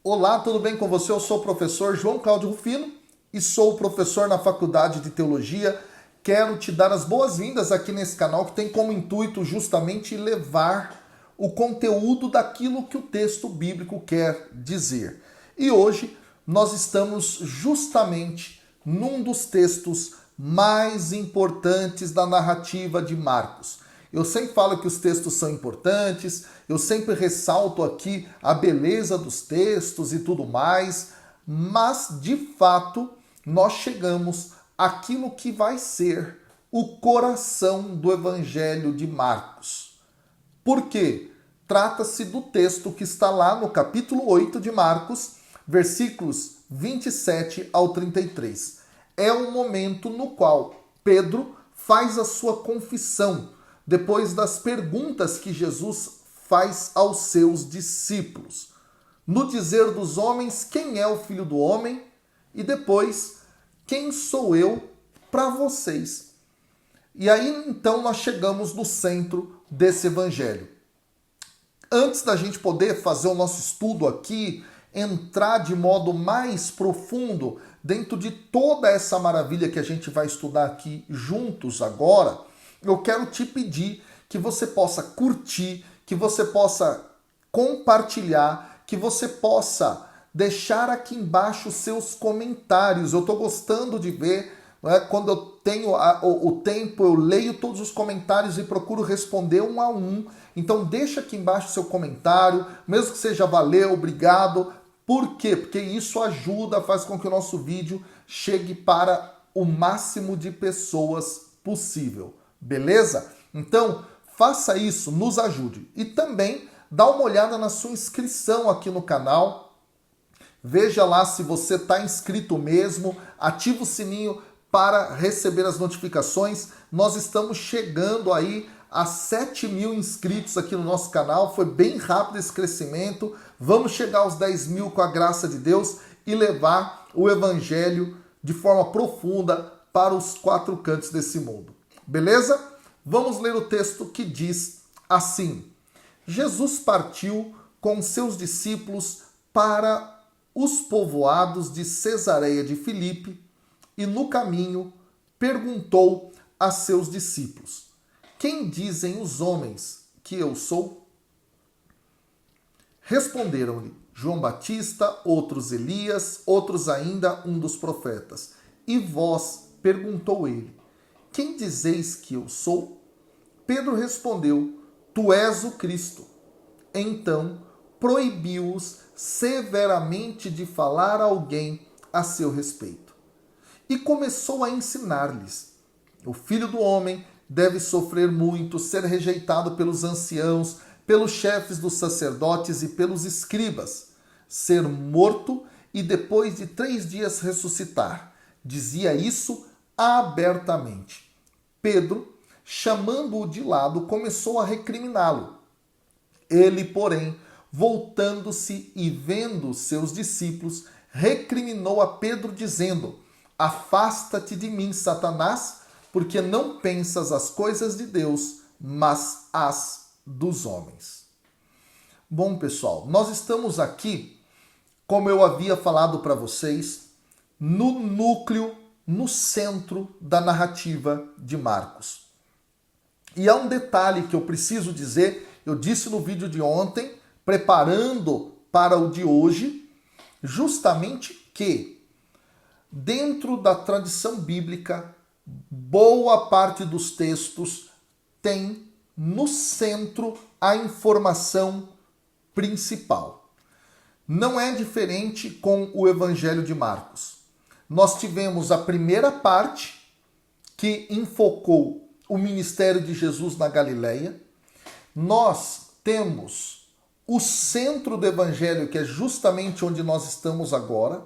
Olá, tudo bem com você? Eu sou o professor João Cláudio Rufino e sou professor na Faculdade de Teologia. Quero te dar as boas-vindas aqui nesse canal que tem como intuito justamente levar o conteúdo daquilo que o texto bíblico quer dizer. E hoje nós estamos justamente num dos textos mais importantes da narrativa de Marcos. Eu sempre falo que os textos são importantes, eu sempre ressalto aqui a beleza dos textos e tudo mais, mas de fato nós chegamos àquilo que vai ser o coração do Evangelho de Marcos. Por quê? Trata-se do texto que está lá no capítulo 8 de Marcos, versículos 27 ao 33. É o momento no qual Pedro faz a sua confissão, depois das perguntas que Jesus faz aos seus discípulos. No dizer dos homens, quem é o Filho do Homem? E depois, quem sou eu para vocês? E aí, então, nós chegamos no centro desse evangelho. Antes da gente poder fazer o nosso estudo aqui, entrar de modo mais profundo dentro de toda essa maravilha que a gente vai estudar aqui juntos agora, eu quero te pedir que você possa curtir, que você possa compartilhar, que você possa deixar aqui embaixo seus comentários. Eu estou gostando de ver, né, quando eu tenho o tempo, eu leio todos os comentários e procuro responder um a um. Então deixa aqui embaixo seu comentário, mesmo que seja valeu, obrigado. Por quê? Porque isso ajuda, faz com que o nosso vídeo chegue para o máximo de pessoas possível. Beleza? Então, faça isso, nos ajude. E também dá uma olhada na sua inscrição aqui no canal. Veja lá se você está inscrito mesmo. Ativa o sininho para receber as notificações. Nós estamos chegando aí a 7.000 inscritos aqui no nosso canal. Foi bem rápido esse crescimento. Vamos chegar aos 10.000 com a graça de Deus e levar o Evangelho de forma profunda para os quatro cantos desse mundo. Beleza? Vamos ler o texto que diz assim: Jesus partiu com seus discípulos para os povoados de Cesareia de Filipe e no caminho perguntou a seus discípulos: quem dizem os homens que eu sou? Responderam-lhe: João Batista, outros Elias, outros ainda um dos profetas. E vós? Perguntou ele: quem dizeis que eu sou? Pedro respondeu: tu és o Cristo. Então proibiu-os severamente de falar a alguém a seu respeito. E começou a ensinar-lhes: o Filho do Homem deve sofrer muito, ser rejeitado pelos anciãos, pelos chefes dos sacerdotes e pelos escribas, ser morto e depois de 3 dias ressuscitar. Dizia isso abertamente. Pedro, chamando-o de lado, começou a recriminá-lo. Ele, porém, voltando-se e vendo seus discípulos, recriminou a Pedro, dizendo: afasta-te de mim, Satanás, porque não pensas as coisas de Deus, mas as dos homens. Bom, pessoal, nós estamos aqui, como eu havia falado para vocês, no núcleo, no centro da narrativa de Marcos. E há um detalhe que eu preciso dizer, eu disse no vídeo de ontem, preparando para o de hoje, justamente que, dentro da tradição bíblica, boa parte dos textos tem no centro a informação principal. Não é diferente com o Evangelho de Marcos. Nós tivemos a primeira parte, que enfocou o ministério de Jesus na Galileia. Nós temos o centro do Evangelho, que é justamente onde nós estamos agora.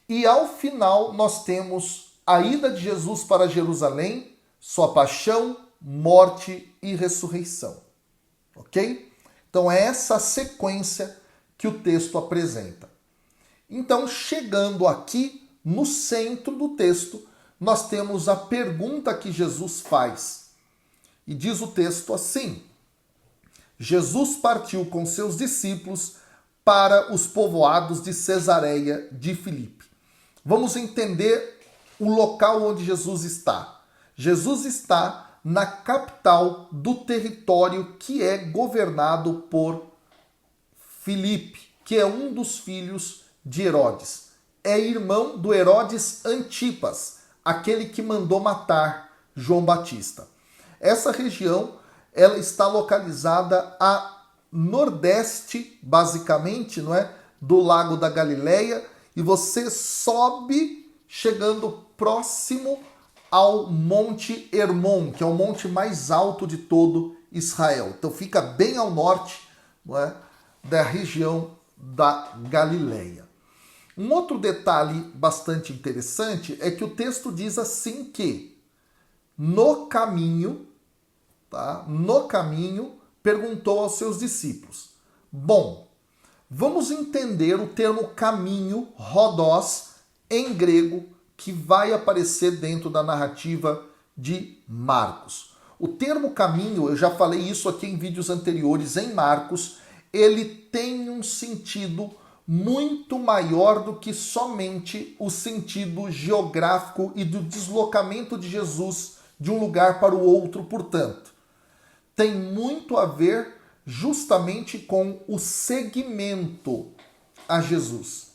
E ao final nós temos a ida de Jesus para Jerusalém, sua paixão, morte e ressurreição. Ok? Então é essa a sequência que o texto apresenta. Então, chegando aqui no centro do texto, nós temos a pergunta que Jesus faz. E diz o texto assim: Jesus partiu com seus discípulos para os povoados de Cesareia de Filipe. Vamos entender o local onde Jesus está. Jesus está na capital do território que é governado por Filipe, que é um dos filhos de Herodes. É irmão do Herodes Antipas, aquele que mandou matar João Batista. Essa região, ela está localizada a nordeste, basicamente, não é, do Lago da Galileia, e você sobe chegando próximo ao Monte Hermon, que é o monte mais alto de todo Israel. Então fica bem ao norte, não é, da região da Galileia. Um outro detalhe bastante interessante é que o texto diz assim que no caminho, tá? No caminho, perguntou aos seus discípulos. Bom, vamos entender o termo caminho, rodós, em grego, que vai aparecer dentro da narrativa de Marcos. O termo caminho, eu já falei isso aqui em vídeos anteriores em Marcos, ele tem um sentido muito maior do que somente o sentido geográfico e do deslocamento de Jesus de um lugar para o outro, portanto. Tem muito a ver justamente com o seguimento a Jesus,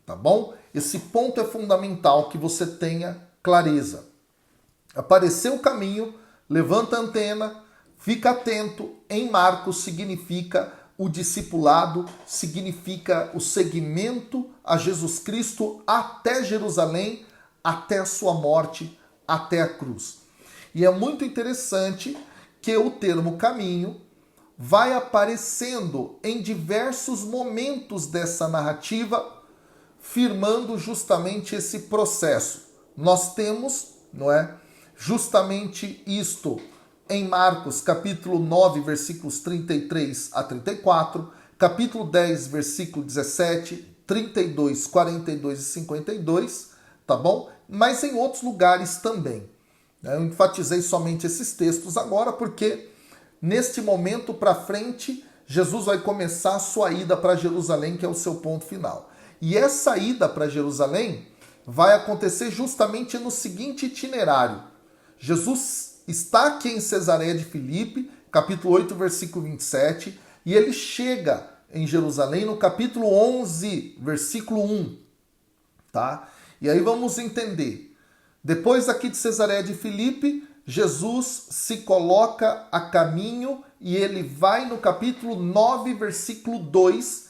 tá bom? Esse ponto é fundamental que você tenha clareza. Apareceu o caminho, levanta a antena, fica atento. Em Marcos significa o discipulado, significa o seguimento a Jesus Cristo até Jerusalém, até a sua morte, até a cruz. E é muito interessante que o termo caminho vai aparecendo em diversos momentos dessa narrativa, firmando justamente esse processo. Nós temos, não é, justamente isto em Marcos, capítulo 9, versículos 33 a 34, capítulo 10, versículo 17, 32, 42 e 52, tá bom? Mas em outros lugares também. Eu enfatizei somente esses textos agora porque neste momento para frente Jesus vai começar a sua ida para Jerusalém, que é o seu ponto final. E essa ida para Jerusalém vai acontecer justamente no seguinte itinerário. Jesus está aqui em Cesareia de Filipe, capítulo 8, versículo 27, e ele chega em Jerusalém no capítulo 11, versículo 1, tá? E aí vamos entender. Depois aqui de Cesareia de Filipe, Jesus se coloca a caminho e ele vai no capítulo 9, versículo 2,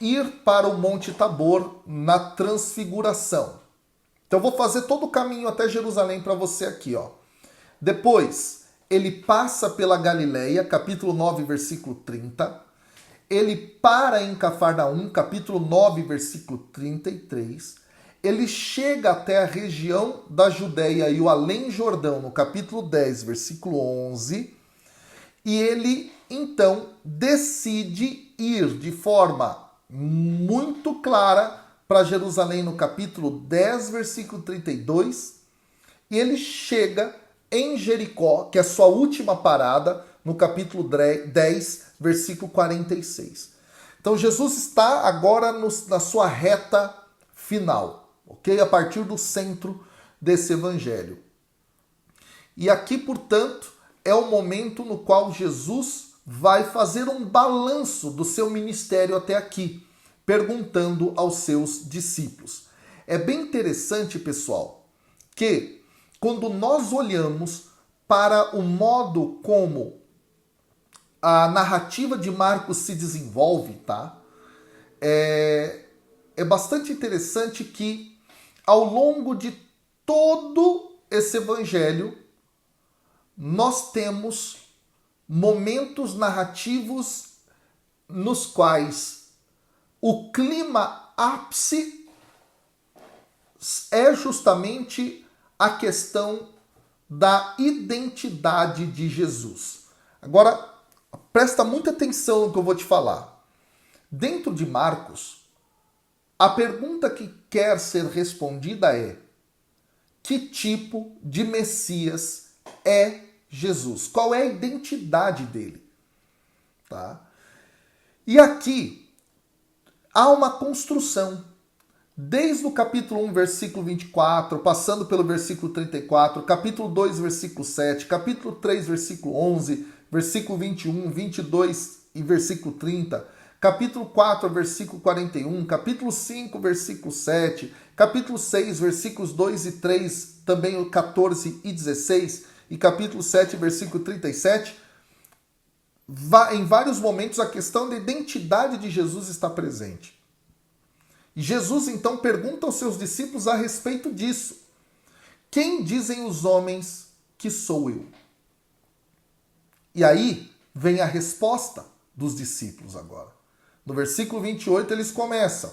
ir para o Monte Tabor na transfiguração. Então eu vou fazer todo o caminho até Jerusalém para você aqui, ó. Depois, ele passa pela Galileia, capítulo 9, versículo 30. Ele para em Cafarnaum, capítulo 9, versículo 33. Ele chega até a região da Judéia e o Além Jordão, no capítulo 10, versículo 11. E ele, então, decide ir de forma muito clara para Jerusalém, no capítulo 10, versículo 32. E ele chega em Jericó, que é a sua última parada, no capítulo 10, versículo 46. Então Jesus está agora na sua reta final, ok? A partir do centro desse evangelho. E aqui, portanto, é o momento no qual Jesus vai fazer um balanço do seu ministério até aqui, perguntando aos seus discípulos. É bem interessante, pessoal, que quando nós olhamos para o modo como a narrativa de Marcos se desenvolve, tá? É bastante interessante que ao longo de todo esse evangelho nós temos momentos narrativos nos quais o clima ápice é justamente a questão da identidade de Jesus. Agora, presta muita atenção no que eu vou te falar. Dentro de Marcos, a pergunta que quer ser respondida é: que tipo de Messias é Jesus? Qual é a identidade dele? Tá? E aqui, há uma construção. Desde o capítulo 1, versículo 24, passando pelo versículo 34, capítulo 2, versículo 7, capítulo 3, versículo 11, versículo 21, 22 e versículo 30, capítulo 4, versículo 41, capítulo 5, versículo 7, capítulo 6, versículos 2 e 3, também o 14 e 16, e capítulo 7, versículo 37, em vários momentos a questão da identidade de Jesus está presente. E Jesus então pergunta aos seus discípulos a respeito disso. Quem dizem os homens que sou eu? E aí vem a resposta dos discípulos agora. No versículo 28 eles começam.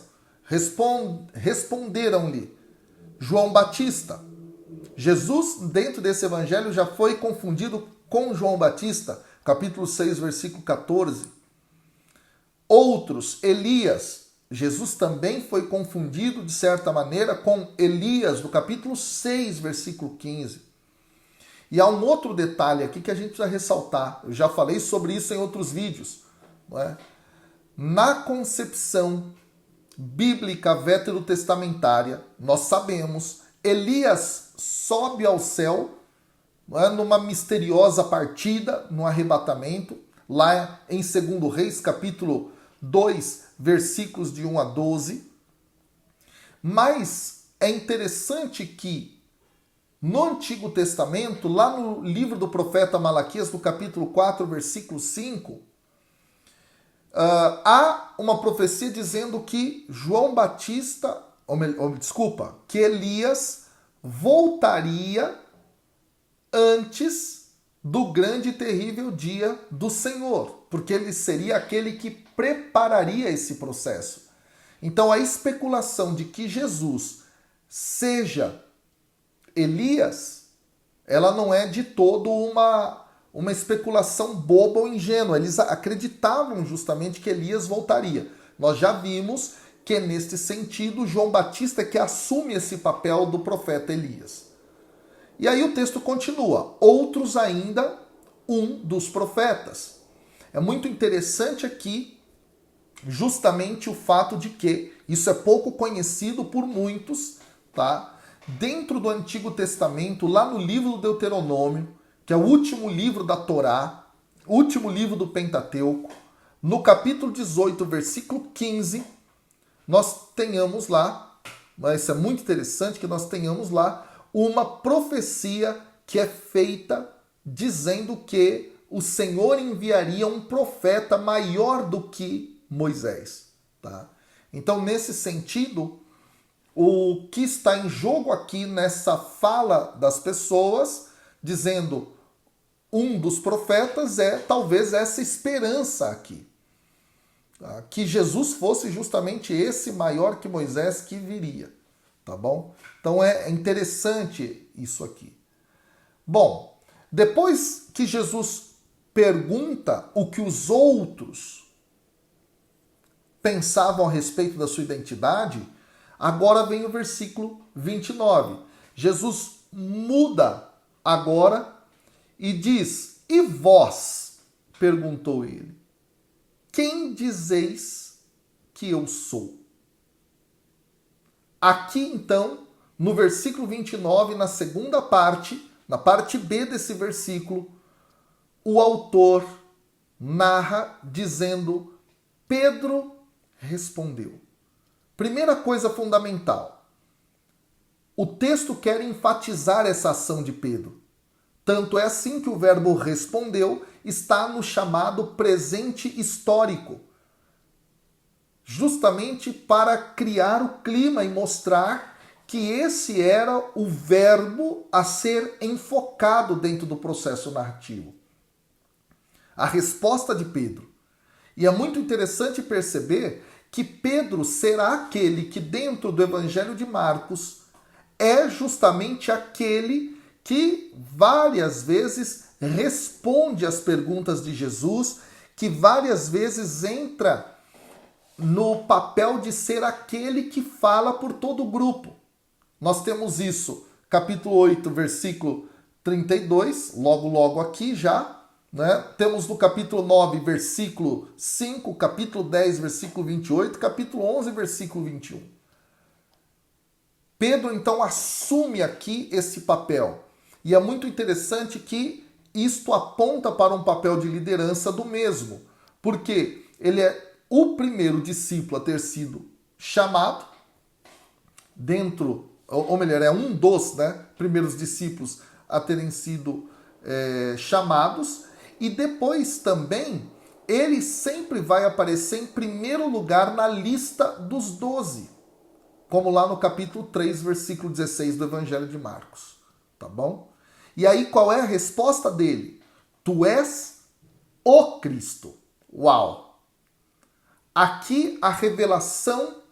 Responderam-lhe João Batista. Jesus, dentro desse evangelho, já foi confundido com João Batista, capítulo 6, versículo 14. Outros, Elias. Jesus também foi confundido, de certa maneira, com Elias, do capítulo 6, versículo 15. E há um outro detalhe aqui que a gente precisa ressaltar. Eu já falei sobre isso em outros vídeos. Não é? Na concepção bíblica veterotestamentária, nós sabemos, Elias sobe ao céu, não é? Numa misteriosa partida, no arrebatamento, lá em 2 Reis, capítulo 2, versículos de 1 a 12. Mas é interessante que no Antigo Testamento, lá no livro do profeta Malaquias, no capítulo 4, versículo 5, há uma profecia dizendo que que Elias voltaria antes do grande e terrível dia do Senhor, porque ele seria aquele que prepararia esse processo. Então a especulação de que Jesus seja Elias, ela não é de todo uma especulação boba ou ingênua. Eles acreditavam justamente que Elias voltaria. Nós já vimos que é neste sentido João Batista que assume esse papel do profeta Elias. E aí o texto continua. Outros ainda, um dos profetas. É muito interessante aqui justamente o fato de que isso é pouco conhecido por muitos, tá? Dentro do Antigo Testamento, lá no livro do Deuteronômio, que é o último livro da Torá, último livro do Pentateuco, no capítulo 18, versículo 15, nós tenhamos lá, mas isso é muito interessante que nós tenhamos lá uma profecia que é feita dizendo que o Senhor enviaria um profeta maior do que Moisés. Tá? Então, nesse sentido, o que está em jogo aqui nessa fala das pessoas, dizendo um dos profetas, é talvez essa esperança aqui. Tá? Que Jesus fosse justamente esse maior que Moisés que viria. Tá bom? Então é interessante isso aqui. Bom, depois que Jesus pergunta o que os outros pensavam a respeito da sua identidade, agora vem o versículo 29. Jesus muda agora e diz: "E vós?", perguntou ele, "quem dizeis que eu sou?" Aqui, então, no versículo 29, na segunda parte, na parte B desse versículo, o autor narra dizendo: Pedro respondeu. Primeira coisa fundamental, o texto quer enfatizar essa ação de Pedro. Tanto é assim que o verbo respondeu está no chamado presente histórico, justamente para criar o clima e mostrar que esse era o verbo a ser enfocado dentro do processo narrativo. A resposta de Pedro. E é muito interessante perceber que Pedro será aquele que dentro do Evangelho de Marcos é justamente aquele que várias vezes responde às perguntas de Jesus, que várias vezes entra no papel de ser aquele que fala por todo o grupo. Nós temos isso, capítulo 8, versículo 32, logo aqui já, né? Temos no capítulo 9, versículo 5, capítulo 10, versículo 28, capítulo 11, versículo 21. Pedro, então, assume aqui esse papel. E é muito interessante que isto aponta para um papel de liderança do mesmo, porque ele é o primeiro discípulo a ter sido chamado dentro, ou melhor, é um dos, né, primeiros discípulos a terem sido chamados, e depois também ele sempre vai aparecer em primeiro lugar na lista dos 12, como lá no capítulo 3, versículo 16 do Evangelho de Marcos, tá bom? E aí qual é a resposta dele? Tu és o Cristo. Uau! Aqui a revelação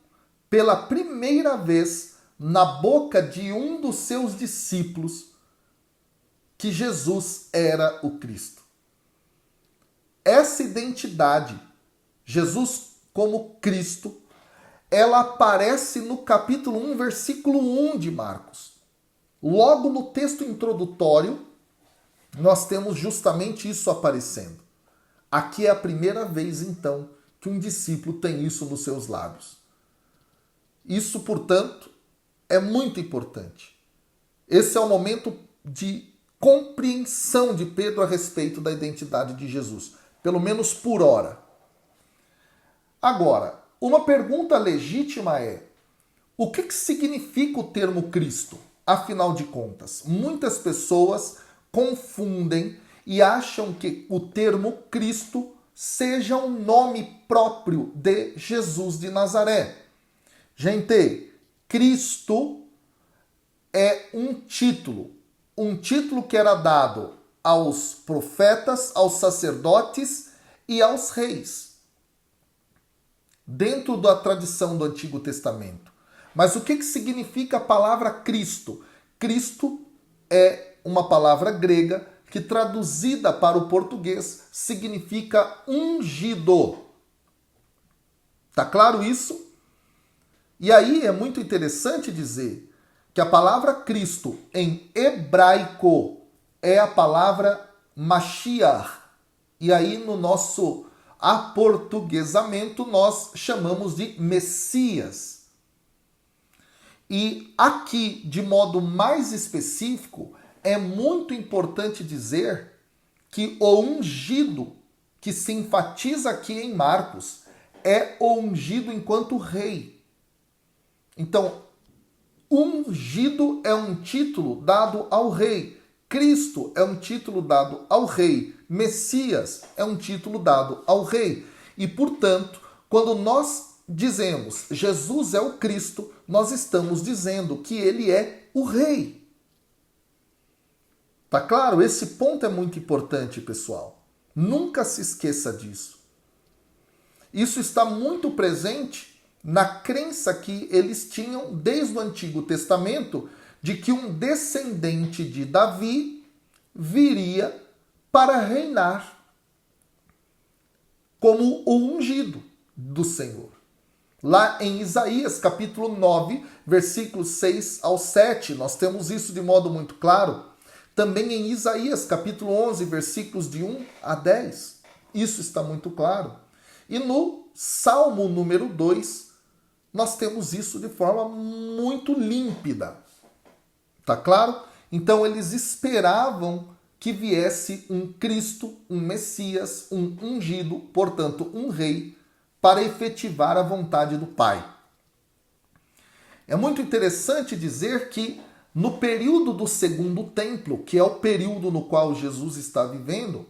pela primeira vez na boca de um dos seus discípulos que Jesus era o Cristo. Essa identidade, Jesus como Cristo, ela aparece no capítulo 1, versículo 1 de Marcos. Logo no texto introdutório, nós temos justamente isso aparecendo. Aqui é a primeira vez, então, que um discípulo tem isso nos seus lábios. Isso, portanto, é muito importante. Esse é o momento de compreensão de Pedro a respeito da identidade de Jesus, pelo menos por hora. Agora, uma pergunta legítima é: o que significa o termo Cristo? Afinal de contas, muitas pessoas confundem e acham que o termo Cristo seja um nome próprio de Jesus de Nazaré. Gente, Cristo é um título que era dado aos profetas, aos sacerdotes e aos reis, dentro da tradição do Antigo Testamento. Mas o que significa a palavra Cristo? Cristo é uma palavra grega que, traduzida para o português, significa ungido. Tá claro isso? E aí é muito interessante dizer que a palavra Cristo em hebraico é a palavra Mashiach. E aí no nosso aportuguesamento nós chamamos de Messias. E aqui, de modo mais específico, é muito importante dizer que o ungido que se enfatiza aqui em Marcos é o ungido enquanto rei. Então, ungido é um título dado ao rei. Cristo é um título dado ao rei. Messias é um título dado ao rei. E, portanto, quando nós dizemos Jesus é o Cristo, nós estamos dizendo que ele é o rei. Tá claro? Esse ponto é muito importante, pessoal. Nunca se esqueça disso. Isso está muito presente na crença que eles tinham desde o Antigo Testamento de que um descendente de Davi viria para reinar como o ungido do Senhor. Lá em Isaías, capítulo 9, versículos 6 ao 7, nós temos isso de modo muito claro. Também em Isaías, capítulo 11, versículos de 1 a 10, isso está muito claro. E no Salmo número 2, nós temos isso de forma muito límpida. Tá claro? Então eles esperavam que viesse um Cristo, um Messias, um ungido, portanto um rei, para efetivar a vontade do Pai. É muito interessante dizer que no período do Segundo Templo, que é o período no qual Jesus está vivendo,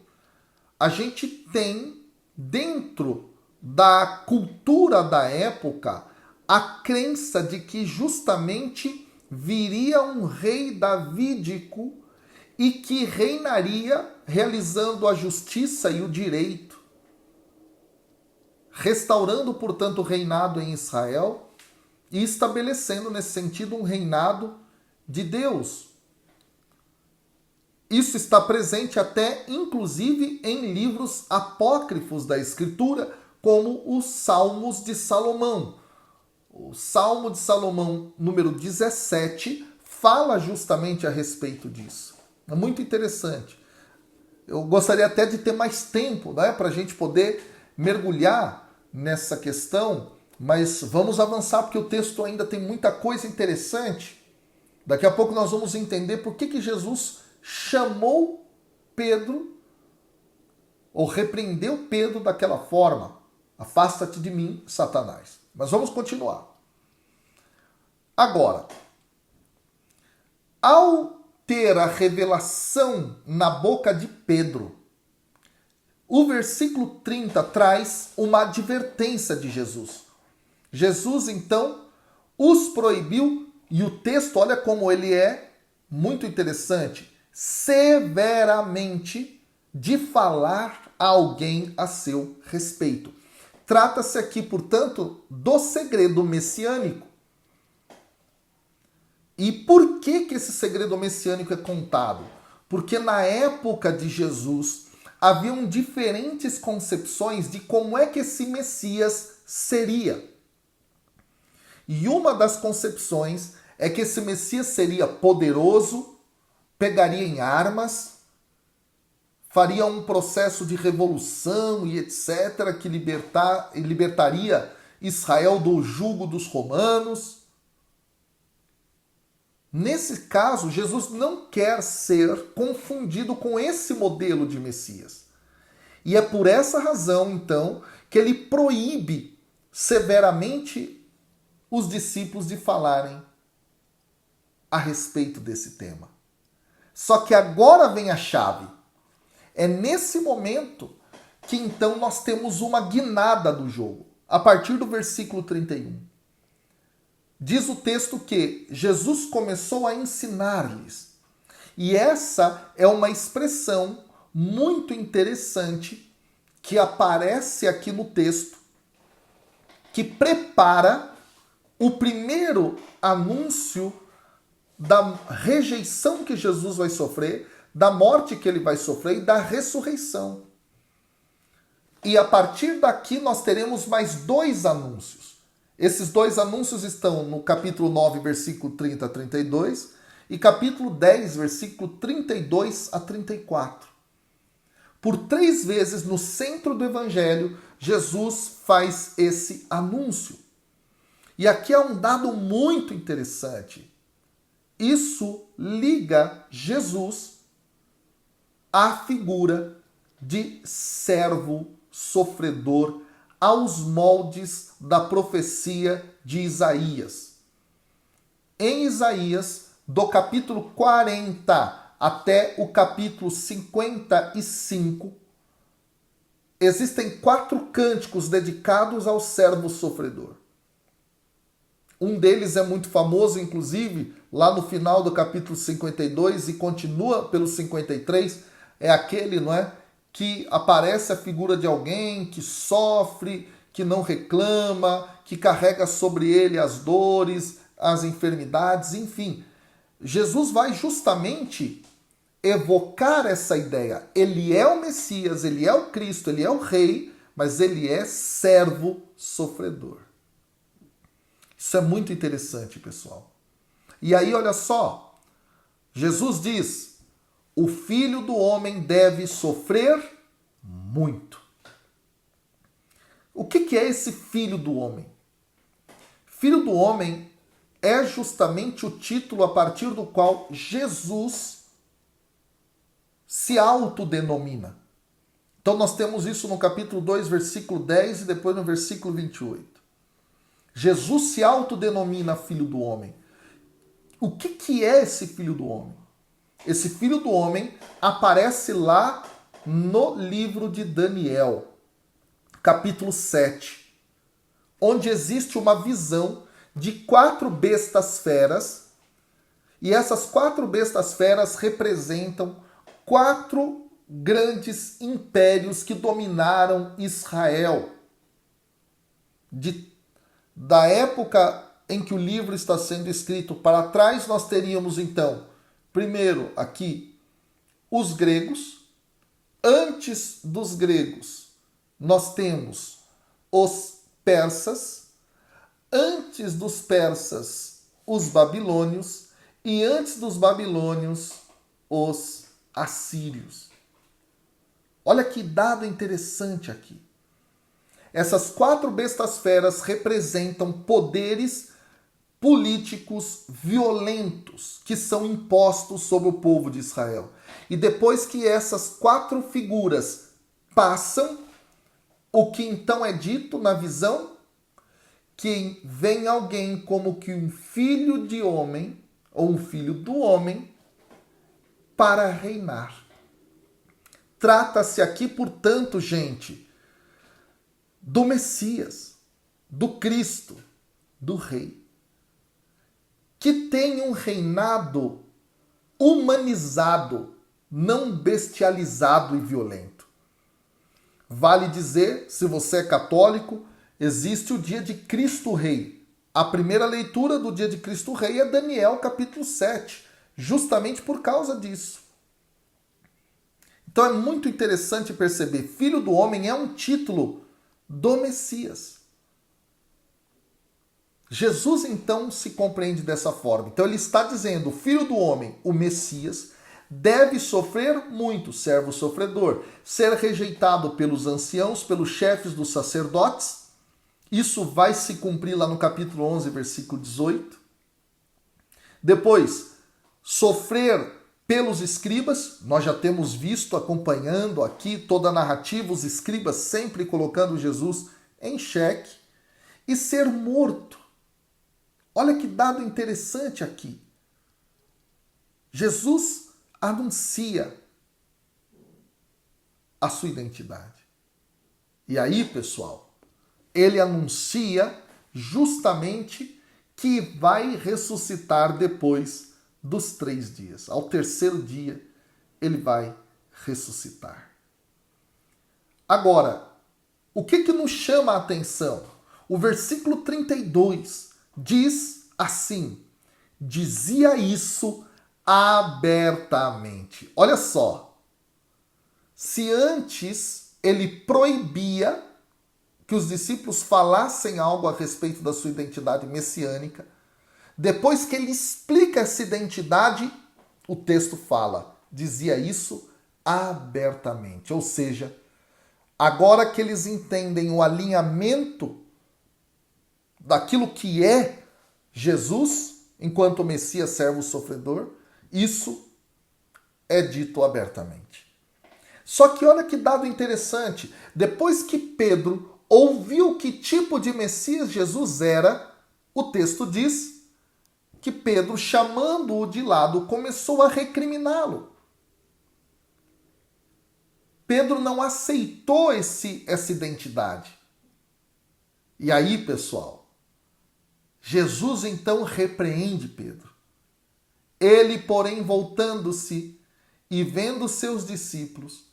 a gente tem dentro da cultura da época a crença de que justamente viria um rei davídico e que reinaria realizando a justiça e o direito, restaurando, portanto, o reinado em Israel e estabelecendo, nesse sentido, um reinado de Deus. Isso está presente até, inclusive, em livros apócrifos da Escritura, como os Salmos de Salomão. O Salmo de Salomão, número 17, fala justamente a respeito disso. É muito interessante. Eu gostaria até de ter mais tempo, né, para a gente poder mergulhar nessa questão, mas vamos avançar porque o texto ainda tem muita coisa interessante. Daqui a pouco nós vamos entender por que Jesus chamou Pedro ou repreendeu Pedro daquela forma. Afasta-te de mim, Satanás. Mas vamos continuar. Agora, ao ter a revelação na boca de Pedro, o versículo 30 traz uma advertência de Jesus. Jesus, então, os proibiu, e o texto, olha como ele é muito interessante, severamente de falar a alguém a seu respeito. Trata-se aqui, portanto, do segredo messiânico. E por que esse segredo messiânico é contado? Porque na época de Jesus haviam diferentes concepções de como é que esse Messias seria. E uma das concepções é que esse Messias seria poderoso, pegaria em armas, faria um processo de revolução e etc., que libertaria Israel do jugo dos romanos. Nesse caso, Jesus não quer ser confundido com esse modelo de Messias. E é por essa razão, então, que ele proíbe severamente os discípulos de falarem a respeito desse tema. Só que agora vem a chave. É nesse momento que então nós temos uma guinada do jogo. A partir do versículo 31. Diz o texto que Jesus começou a ensinar-lhes. E essa é uma expressão muito interessante que aparece aqui no texto, que prepara o primeiro anúncio da rejeição que Jesus vai sofrer, da morte que ele vai sofrer e da ressurreição. E a partir daqui nós teremos mais dois anúncios. Esses dois anúncios estão no capítulo 9, versículo 30 a 32 e capítulo 10, versículo 32 a 34. Por 3 vezes no centro do evangelho, Jesus faz esse anúncio. E aqui é um dado muito interessante. Isso liga Jesus à figura de servo sofredor aos moldes da profecia de Isaías. Em Isaías, do capítulo 40 até o capítulo 55, existem 4 cânticos dedicados ao servo sofredor. Um deles é muito famoso, inclusive, lá no final do capítulo 52 e continua pelo 53, é aquele, não é? Que aparece a figura de alguém que sofre, que não reclama, que carrega sobre ele as dores, as enfermidades, enfim. Jesus vai justamente evocar essa ideia. Ele é o Messias, ele é o Cristo, ele é o Rei, mas ele é servo sofredor. Isso é muito interessante, pessoal. E aí, olha só, Jesus diz: o Filho do Homem deve sofrer muito. O que é esse Filho do Homem? Filho do Homem é justamente o título a partir do qual Jesus se autodenomina. Então nós temos isso no capítulo 2, versículo 10 e depois no versículo 28. Jesus se autodenomina Filho do Homem. O que é esse Filho do Homem? Esse Filho do Homem aparece lá no livro de Daniel, capítulo 7, onde existe uma visão de 4 bestas feras, e essas 4 bestas feras representam 4 grandes impérios que dominaram Israel. Da época em que o livro está sendo escrito para trás, nós teríamos então, primeiro aqui, os gregos. Antes dos gregos, nós temos os persas. Antes dos persas, os babilônios. E antes dos babilônios, os assírios. Olha que dado interessante aqui. Essas 4 bestas feras representam poderes políticos violentos que são impostos sobre o povo de Israel. E depois que essas 4 figuras passam, o que então é dito na visão? Que vem alguém como que um filho de homem, ou um filho do homem, para reinar. Trata-se aqui, portanto, gente, do Messias, do Cristo, do Rei, que tem um reinado humanizado, não bestializado e violento. Vale dizer, se você é católico, existe o dia de Cristo Rei. A primeira leitura do dia de Cristo Rei é Daniel capítulo 7, justamente por causa disso. Então é muito interessante perceber, Filho do Homem é um título do Messias. Jesus então se compreende dessa forma. Então ele está dizendo, o Filho do Homem, o Messias, deve sofrer muito, servo sofredor, ser rejeitado pelos anciãos, pelos chefes dos sacerdotes. Isso vai se cumprir lá no capítulo 11, versículo 18. Depois, sofrer pelos escribas, nós já temos visto, acompanhando aqui toda a narrativa, os escribas sempre colocando Jesus em xeque, e ser morto. Olha que dado interessante aqui. Jesus anuncia a sua identidade. E aí, pessoal, ele anuncia justamente que vai ressuscitar depois dos 3 dias. Ao 3º dia, ele vai ressuscitar. Agora, o que nos chama a atenção? O versículo 32 diz assim, dizia isso abertamente. Olha só, se antes ele proibia que os discípulos falassem algo a respeito da sua identidade messiânica, depois que ele explica essa identidade, o texto fala, dizia isso abertamente. Ou seja, agora que eles entendem o alinhamento daquilo que é Jesus, enquanto Messias, servo sofredor, isso é dito abertamente. Só que olha que dado interessante, depois que Pedro ouviu que tipo de Messias Jesus era, o texto diz que Pedro, chamando-o de lado, começou a recriminá-lo. Pedro não aceitou essa identidade. E aí, pessoal, Jesus então repreende Pedro. Ele, porém, voltando-se e vendo seus discípulos,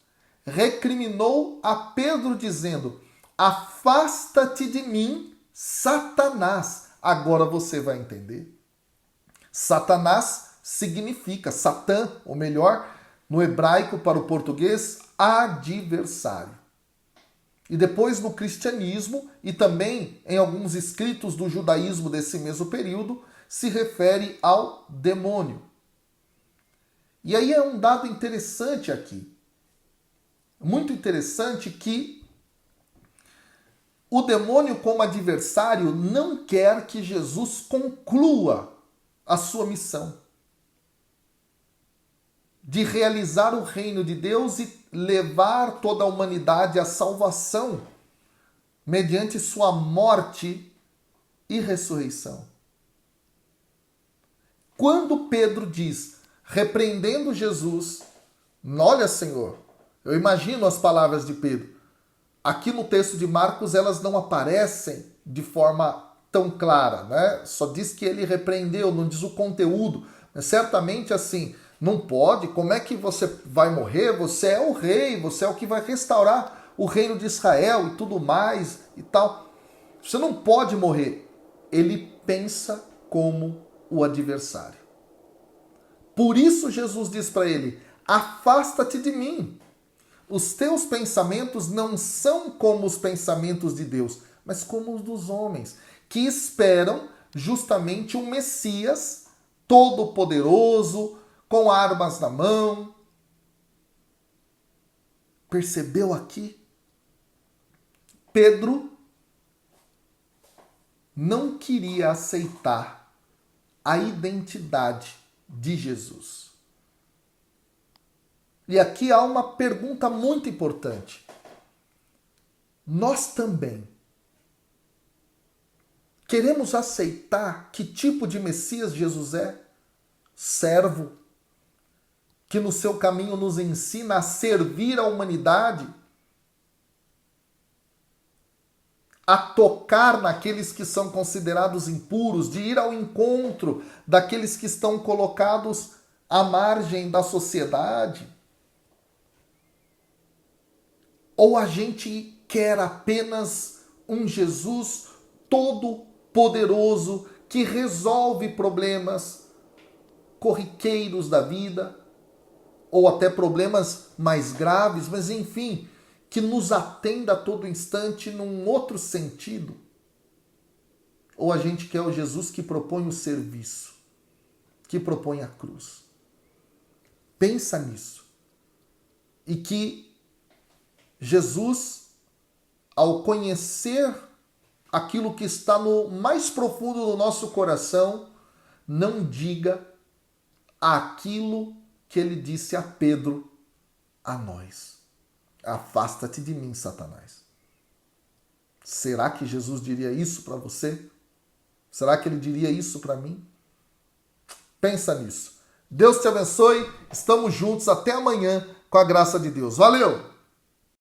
recriminou a Pedro, dizendo: afasta-te de mim, Satanás. Agora você vai entender. Satanás significa Satã, ou melhor, no hebraico para o português, adversário. E depois no cristianismo e também em alguns escritos do judaísmo desse mesmo período, se refere ao demônio. E aí é um dado interessante aqui. Muito interessante que o demônio, como adversário, não quer que Jesus conclua a sua missão de realizar o reino de Deus e levar toda a humanidade à salvação mediante sua morte e ressurreição. Quando Pedro diz, repreendendo Jesus, olha, Senhor, eu imagino as palavras de Pedro. Aqui no texto de Marcos elas não aparecem de forma tão clara, né? Só diz que ele repreendeu, não diz o conteúdo. Mas certamente assim, não pode, como é que você vai morrer? Você é o rei, você é o que vai restaurar o reino de Israel e tudo mais e tal. Você não pode morrer. Ele pensa como o adversário. Por isso Jesus diz para ele, afasta-te de mim. Os teus pensamentos não são como os pensamentos de Deus, mas como os dos homens, que esperam justamente um Messias todo-poderoso, com armas na mão. Percebeu aqui? Pedro não queria aceitar a identidade de Jesus. E aqui há uma pergunta muito importante. Nós também queremos aceitar que tipo de Messias Jesus é? Servo, que no seu caminho nos ensina a servir a humanidade, a tocar naqueles que são considerados impuros, de ir ao encontro daqueles que estão colocados à margem da sociedade? Ou a gente quer apenas um Jesus todo-poderoso que resolve problemas corriqueiros da vida, ou até problemas mais graves, mas enfim, que nos atenda a todo instante num outro sentido? Ou a gente quer o Jesus que propõe o serviço, que propõe a cruz? Pensa nisso. E que Jesus, ao conhecer aquilo que está no mais profundo do nosso coração, não diga aquilo que ele disse a Pedro a nós: afasta-te de mim, Satanás. Será que Jesus diria isso para você? Será que ele diria isso para mim? Pensa nisso. Deus te abençoe. Estamos juntos até amanhã com a graça de Deus. Valeu!